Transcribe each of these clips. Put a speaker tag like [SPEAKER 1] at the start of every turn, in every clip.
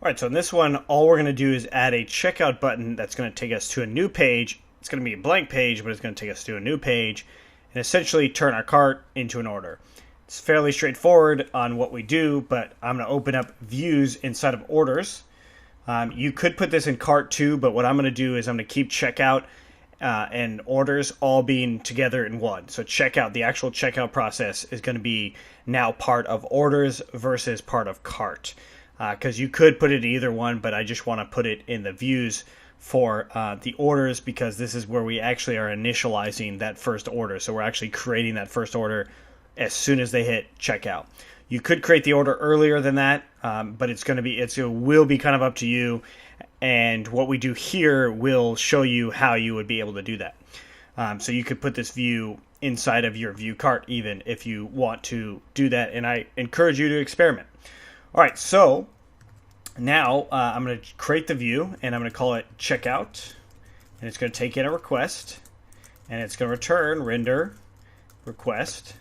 [SPEAKER 1] All right, so in this one, all we're going to do is add a checkout button that's going to take us to a new page. It's going to be a blank page, but it's going to take us to a new page and essentially turn our cart into an order. It's fairly straightforward on what we do, but I'm going to open up views inside of orders. You could put this in cart too, but what I'm going to do is I'm going to keep checkout and orders all being together in one. So checkout, the actual checkout process is going to be now part of orders versus part of cart. Because you could put it in either one, but I just want to put it in the views for the orders because this is where we actually are initializing that first order. So we're actually creating that first order as soon as they hit checkout. You could create the order earlier than that, but it will be kind of up to you. And what we do here will show you how you would be able to do that. So you could put this view inside of your view cart even if you want to do that. And I encourage you to experiment. All right, so now I'm going to create the view, and I'm going to call it checkout, and it's going to take in a request, and it's going to return render request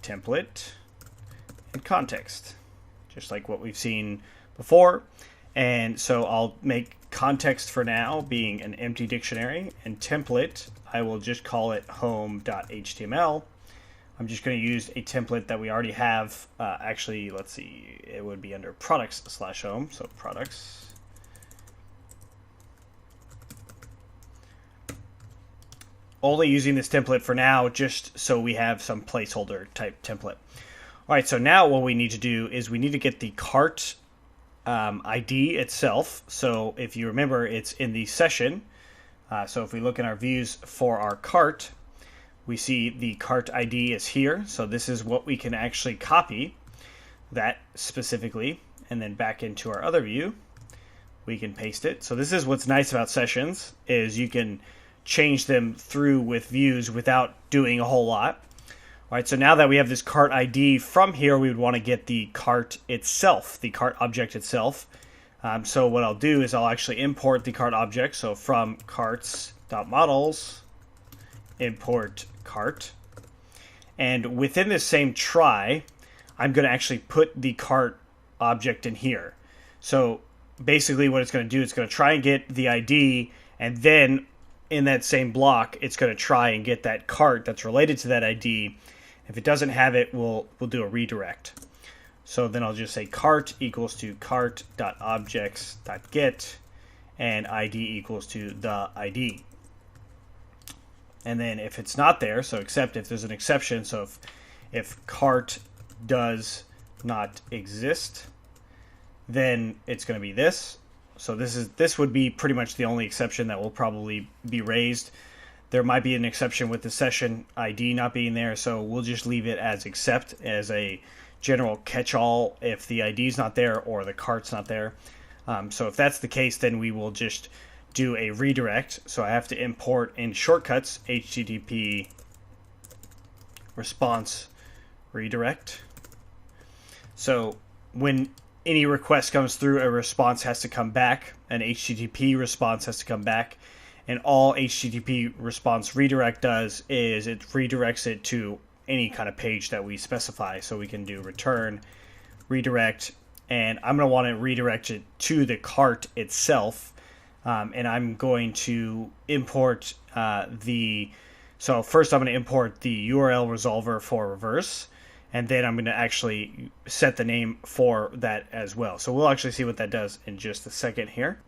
[SPEAKER 1] template and context, just like what we've seen before. And so I'll make context for now being an empty dictionary, and template I will just call it home.html. I'm just going to use a template that we already have. Actually, let's see. It would be under products/home. So products. Only using this template for now, just so we have some placeholder type template. All right. So now what we need to do is we need to get the cart ID itself. So if you remember, it's in the session. So if we look in our views for our cart, we see the cart ID is here. So this is what we can actually copy that specifically. And then back into our other view, we can paste it. So this is what's nice about sessions is you can change them through with views without doing a whole lot. All right, so now that we have this cart ID from here, we would want to get the cart itself, the cart object itself. So what I'll do is I'll actually import the cart object. So from carts.models, import cart, and within this same try I'm going to actually put the cart object in here. So basically what it's going to do, it's going to try and get the ID, and then in that same block it's going to try and get that cart that's related to that ID. If it doesn't have it, we'll do a redirect. So then I'll just say cart equals to cart.objects.get and ID equals to the ID. And then if it's not there, so except if there's an exception, so if cart does not exist, then it's going to be this. So this would be pretty much the only exception that will probably be raised. There might be an exception with the session ID not being there, so we'll just leave it as except as a general catch-all if the ID is not there or the cart's not there. So if that's the case, then we will just do a redirect. So I have to import in shortcuts HTTP response redirect. So when any request comes through, a response has to come back, an HTTP response has to come back, and all HTTP response redirect does is it redirects it to any kind of page that we specify. So we can do return redirect, and I'm going to want to redirect it to the cart itself. And I'm going to import so first I'm going to import the URL resolver for reverse, and then I'm going to actually set the name for that as well. So we'll actually see what that does in just a second here.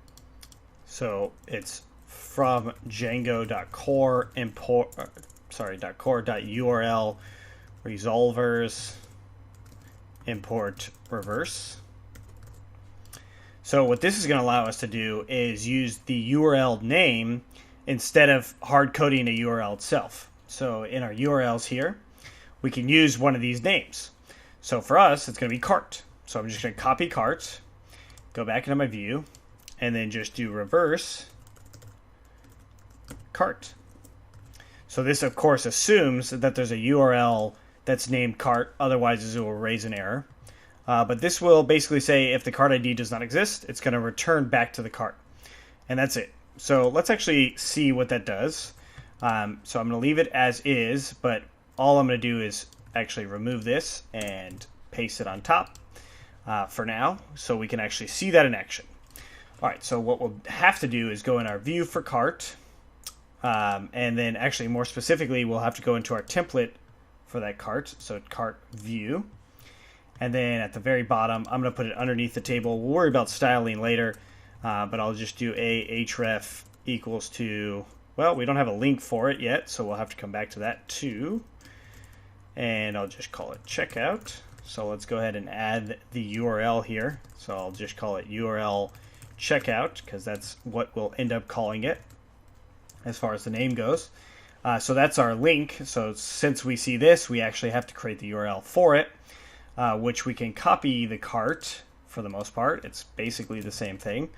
[SPEAKER 1] So it's from Django.core .core.url resolvers import reverse. So what this is going to allow us to do is use the URL name instead of hard coding a URL itself. So in our URLs here, we can use one of these names. So for us, it's going to be cart. So I'm just going to copy cart, go back into my view, and then just do reverse cart. So this, of course, assumes that there's a URL that's named cart, otherwise it will raise an error. But this will basically say if the cart ID does not exist, it's going to return back to the cart. And that's it. So let's actually see what that does. So I'm going to leave it as is, but all I'm going to do is actually remove this and paste it on top. for now, so we can actually see that in action. All right, so what we'll have to do is go in our view for cart, and then actually more specifically, we'll have to go into our template for that cart, so cart view. And then at the very bottom, I'm going to put it underneath the table. We'll worry about styling later, but I'll just do a href equals to, well, we don't have a link for it yet, so we'll have to come back to that too. And I'll just call it checkout. So let's go ahead and add the URL here. So I'll just call it URL checkout because that's what we'll end up calling it as far as the name goes. So that's our link. So since we see this, we actually have to create the URL for it, which we can copy the cart for the most part. It's basically the same thing.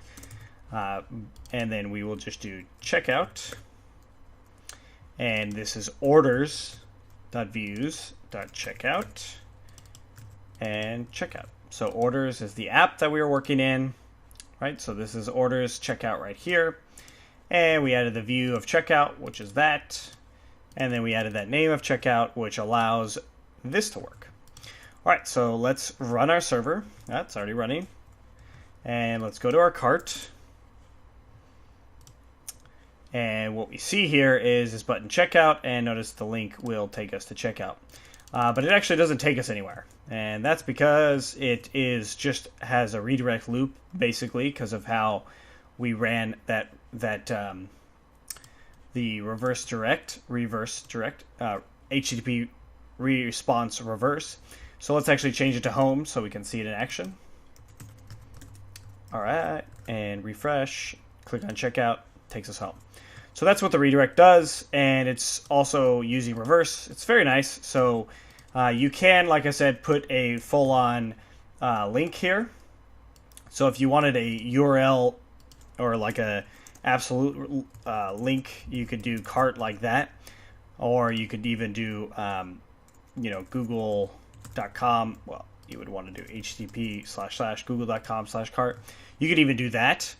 [SPEAKER 1] And then we will just do checkout. And this is orders.views.checkout and checkout. So orders is the app that we were working in, right? So this is orders checkout right here. And we added the view of checkout, which is that. And then we added that name of checkout, which allows this to work. All right, so let's run our server. That's already running. And let's go to our cart. And what we see here is this button checkout, and notice the link will take us to checkout. But it actually doesn't take us anywhere. And that's because it is just has a redirect loop, basically, because of how we ran the reverse direct, HTTP response reverse. So let's actually change it to home so we can see it in action. All right, and refresh, click on checkout, takes us home. So that's what the redirect does, and it's also using reverse. It's very nice. So you can, like I said, put a full-on link here. So if you wanted a URL or like a absolute link, you could do cart like that, or you could even do google.com. Well, you would want to do http://google.com/cart. You could even do that.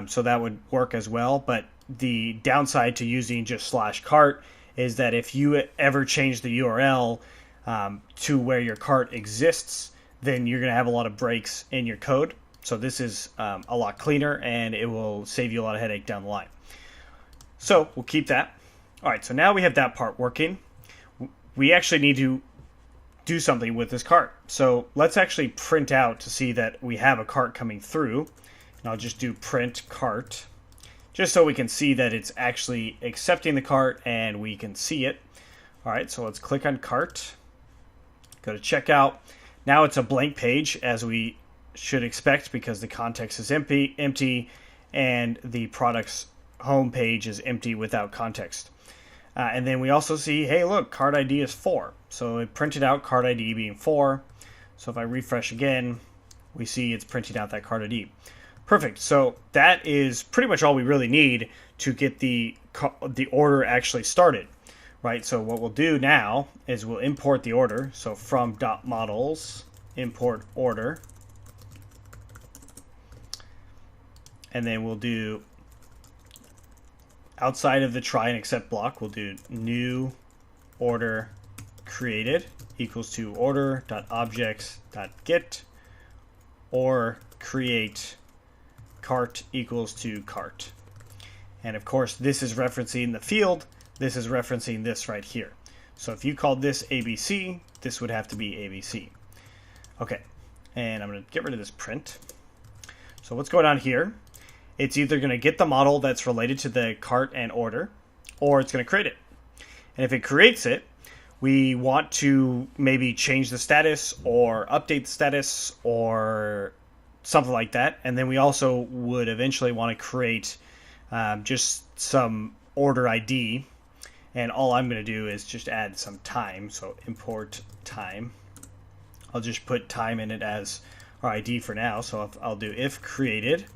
[SPEAKER 1] So that would work as well. But the downside to using just /cart is that if you ever change the URL to where your cart exists, then you're going to have a lot of breaks in your code. So this is a lot cleaner, and it will save you a lot of headache down the line. So we'll keep that. All right, so now we have that part working. We actually need to do something with this cart. So let's actually print out to see that we have a cart coming through. And I'll just do print cart, just so we can see that it's actually accepting the cart and we can see it. All right, so let's click on cart, go to checkout. Now it's a blank page, as we should expect, because the context is empty, and the product's home page is empty without context. And then we also see, hey, look, cart ID is 4. So it printed out cart ID being 4. So if I refresh again, we see it's printing out that cart ID. Perfect. So that is pretty much all we really need to get the order actually started, right? So what we'll do now is we'll import the order. So from .models, import order. And then we'll do, outside of the try and accept block, we'll do new order created equals to order.objects.get or create cart equals to cart. And of course, this is referencing the field. This is referencing this right here. So if you called this ABC, this would have to be ABC. Okay, and I'm going to get rid of this print. So what's going on here? It's either going to get the model that's related to the cart and order, or it's going to create it. And if it creates it, we want to maybe change the status or update the status or something like that. And then we also would eventually want to create just some order ID. And all I'm going to do is just add some time. So import time. I'll just put time in it as our ID for now. So I'll do if created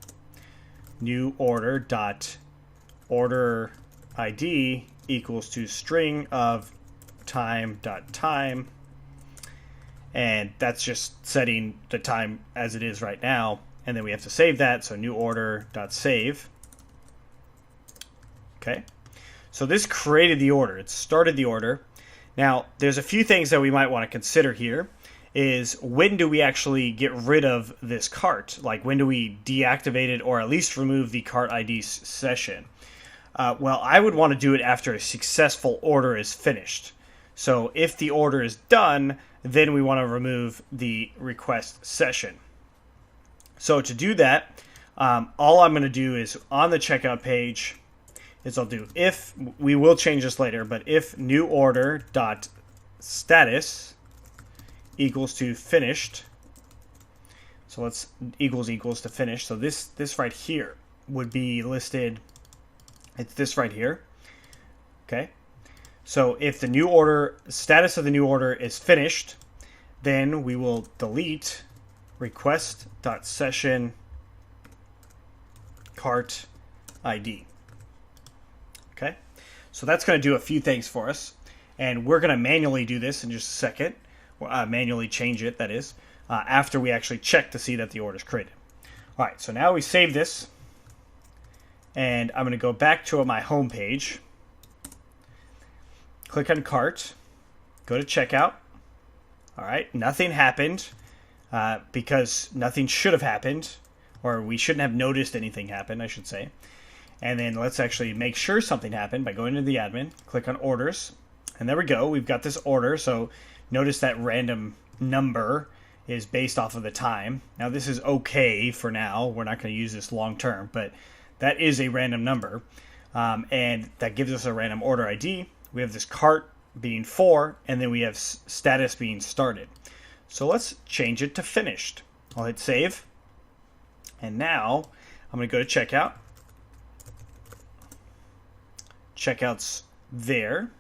[SPEAKER 1] new order dot order ID equals to string of time dot time. And that's just setting the time as it is right now. And then we have to save that. So new order dot save. Okay. So this created the order. It started the order. Now, there's a few things that we might want to consider here is when do we actually get rid of this cart? Like when do we deactivate it or at least remove the cart ID session? Well, I would want to do it after a successful order is finished. So if the order is done, then we want to remove the request session. So to do that, all I'm going to do is on the checkout page is I'll do if, we will change this later, but if new order dot status equals to finished. So let's equals to finished. So this right here would be listed. It's this right here. Okay. So if the new order status of the new order is finished, then we will delete request.session cart ID. Okay. So that's going to do a few things for us. And we're going to manually do this in just a second. Manually change it, that is, after we actually check to see that the order is created. All right, so now we save this. And I'm going to go back to my home page. Click on cart. Go to checkout. All right, nothing happened because nothing should have happened. Or we shouldn't have noticed anything happen, I should say. And then let's actually make sure something happened by going to the admin. Click on orders. And there we go. We've got this order. So notice that random number is based off of the time. Now this is okay for now. We're not going to use this long term, but that is a random number. And that gives us a random order ID. We have this cart being 4, and then we have status being started. So let's change it to finished. I'll hit save. And now I'm going to go to checkout. Checkout's there.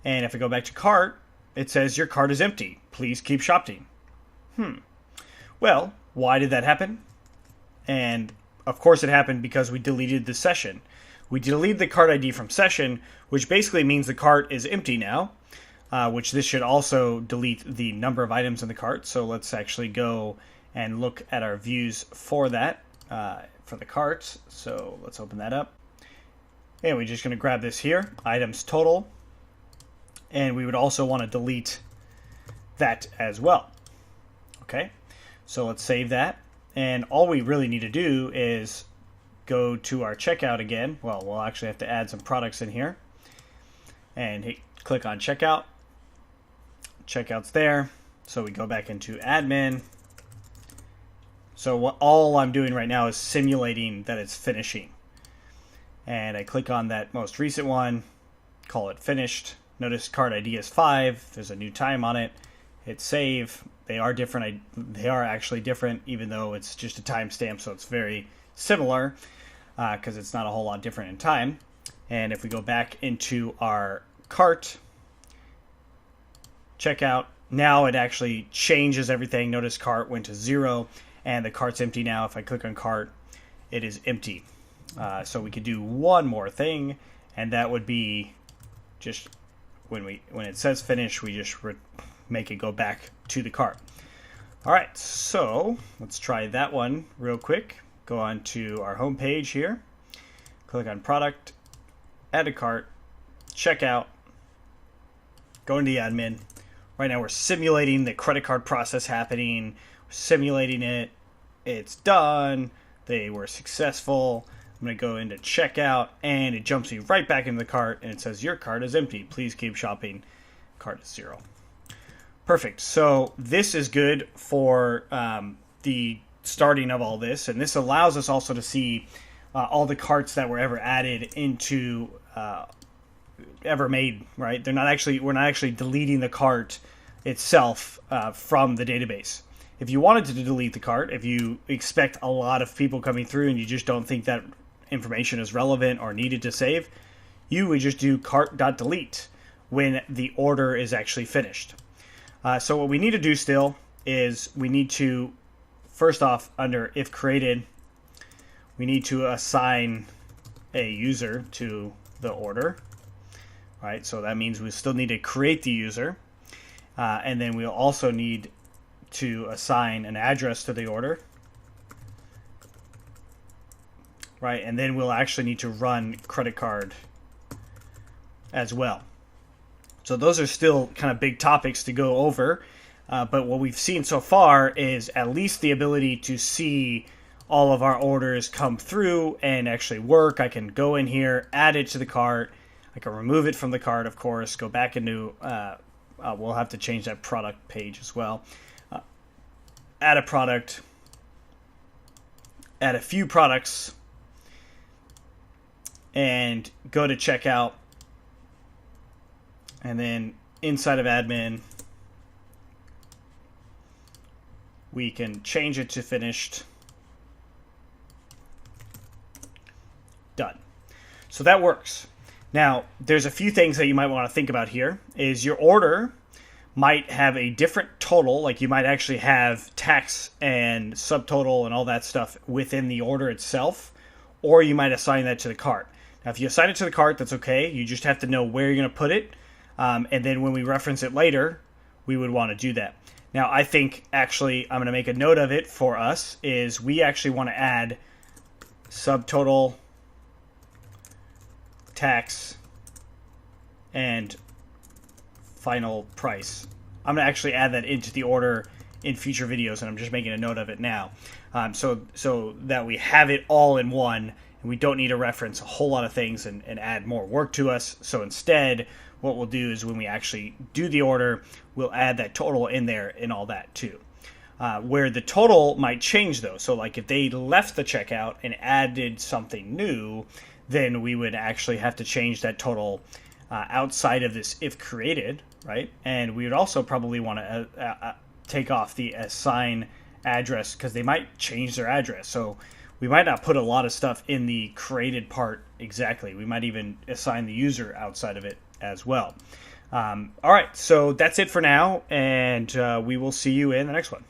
[SPEAKER 1] And if I go back to cart, it says your cart is empty. Please keep shopping. Well, why did that happen? And of course it happened because we deleted the session. We deleted the cart ID from session, which basically means the cart is empty now, which this should also delete the number of items in the cart. So let's actually go and look at our views for that, for the cart. So let's open that up. And we're just going to grab this here, items total. And we would also want to delete that as well. Okay, so let's save that. And all we really need to do is go to our checkout again. Well, we'll actually have to add some products in here. And click on checkout. Checkout's there. So we go back into admin. So all I'm doing right now is simulating that it's finishing. And I click on that most recent one, call it finished. Notice cart ID is 5. There's a new time on it. Hit save. They are different. They are actually different, even though it's just a timestamp, so it's very similar because it's not a whole lot different in time. And if we go back into our cart, checkout, now it actually changes everything. Notice cart went to 0, and the cart's empty now. If I click on cart, it is empty. So we could do one more thing, and that would be just when it says finish, we just make it go back to the cart. All right, so let's try that one real quick. Go on to our home page here, click on product, add to cart, checkout, go into the admin. Right now we're simulating the credit card process happening, we're simulating it, it's done, they were successful. I'm going to go into checkout, and it jumps me right back into the cart, and it says, your cart is empty. Please keep shopping. Cart is 0. Perfect. So this is good for the starting of all this, and this allows us also to see all the carts that were ever added into ever made, right? We're not actually deleting the cart itself from the database. If you wanted to delete the cart, if you expect a lot of people coming through and you just don't think that information is relevant or needed to save, you would just do cart.delete when the order is actually finished. So what we need to do still is we need to, first off, under if created, we need to assign a user to the order, right? So that means we still need to create the user, and then we'll also need to assign an address to the order, right? And then we'll actually need to run credit card as well. So those are still kind of big topics to go over. But what we've seen so far is at least the ability to see all of our orders come through and actually work. I can go in here, add it to the cart. I can remove it from the cart, of course, go back into, we'll have to change that product page as well. Add a product, add a few products, and go to checkout. And then inside of admin, we can change it to finished. Done. So that works. Now, there's a few things that you might want to think about here. Is your order might have a different total, like you might actually have tax and subtotal and all that stuff within the order itself, or you might assign that to the cart. Now, if you assign it to the cart, that's okay. You just have to know where you're going to put it, and then when we reference it later, we would want to do that. Now, I think actually I'm going to make a note of it for us, is we actually want to add subtotal, tax, and final price. I'm going to actually add that into the order in future videos, and I'm just making a note of it now. So that we have it all in one, and we don't need to reference a whole lot of things and add more work to us. So instead, what we'll do is when we actually do the order, we'll add that total in there and all that too. Where the total might change though, so like if they left the checkout and added something new, then we would actually have to change that total outside of this if created, right? And we would also probably want to take off the assign address, because they might change their address. So we might not put a lot of stuff in the created part exactly. We might even assign the user outside of it as well. All right, so that's it for now, and we will see you in the next one.